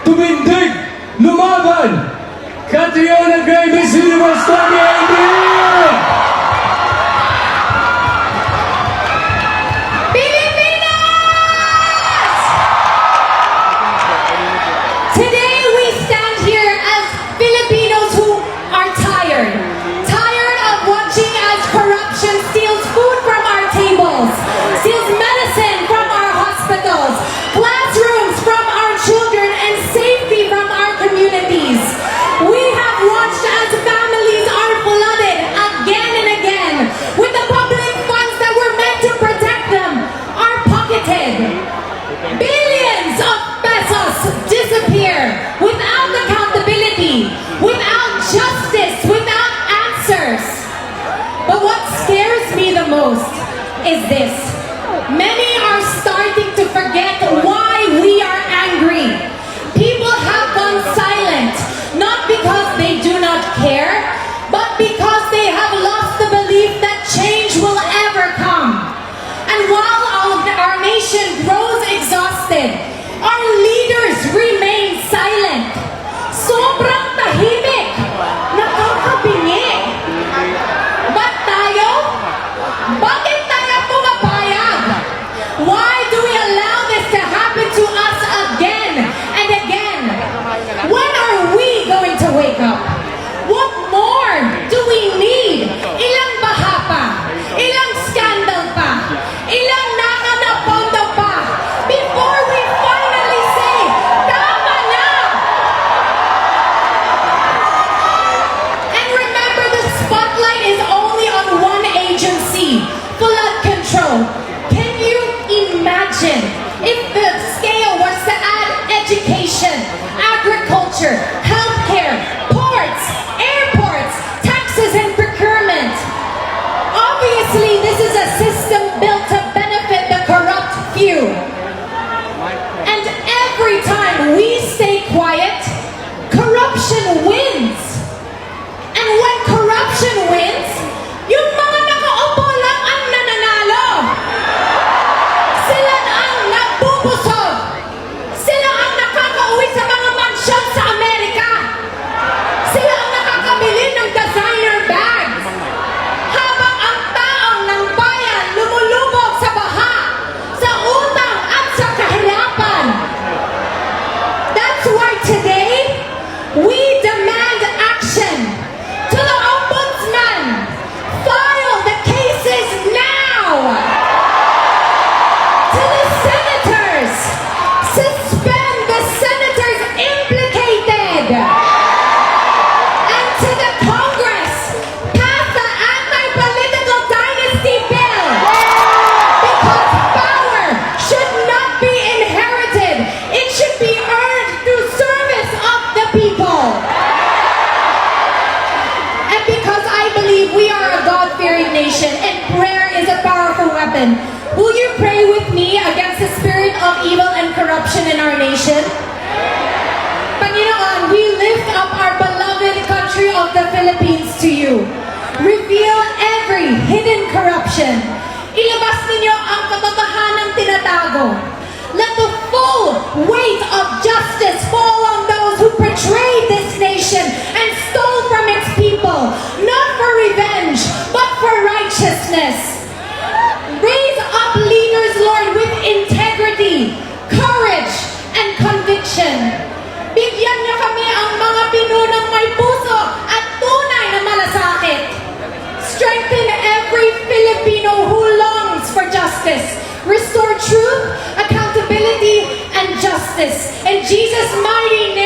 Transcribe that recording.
tumindig, lumaban. Catriona Gray, Miss Universe 2018! Today we stand here as Filipinos who are tired. Tired of watching as corruption steals food from our tables, steals medicine from our hospitals, classrooms from our children, and safety from our communities. We have watched as families are flooded again and again with the public funds that were meant to protect them are pocketed. Billions of pesos disappear without accountability, without justice, without answers. But what scares me the most is this. Many are starting to forget why we are angry. People have gone silent, not because they do not care, but because they have lost the belief that change will ever come. And while our nation grows exhausted, our leaders remain silent. Sobrang tahimik, nakakabingi. Ba't tayo? Bakit tayo pumapayag? Why do we allow this to happen to us again and again? When are we going to wake up? What more do we need? Ilang baha pa? Ilang scandal pa? Ilang nakanapondo pa? Before we finally say, tama na! And remember, the spotlight is only on one agency, flood control. Can you imagine if the scale was to add education, agriculture, healthcare, ports, airports, taxes and procurement? Obviously, this is a system built to benefit the corrupt few. And every time we stay quiet, corruption wins. And when corruption wins, yung mga nakaupo lang ang nananalo. Sila ang nabubusog. Sila ang nakakauwi sa mga mansyon sa Amerika. Sila ang nakakabili ng designer bags. Habang ang taong ng bayan lumulubog sa baha, sa utang at sa kahirapan. That's why today, we demand action. To the Ombudsman, file the cases now. To the senators, suspend the senators implicated. And to the Congress, pass the anti-political dynasty bill. Because power should not be inherited. It should be earned through service of the people. And because I believe we are a God-fearing nation and prayer is a powerful weapon, will you pray with me against the spirit of evil and corruption in our nation? Panginoon, we lift up our beloved country of the Philippines to you. Reveal every hidden corruption. Ilabas ninyo ang katotohanang tinatago. Let the full weight of justice fall on those who betrayed this nation and stole from its people, not for revenge, but for righteousness. Raise up leaders, Lord, with integrity, courage, and conviction. Bigyan niyo kami ang mga pinunong may puso at tunay na malasakit. Strengthen every Filipino who longs for justice. Restore truth, accountability, and justice. In Jesus' mighty name.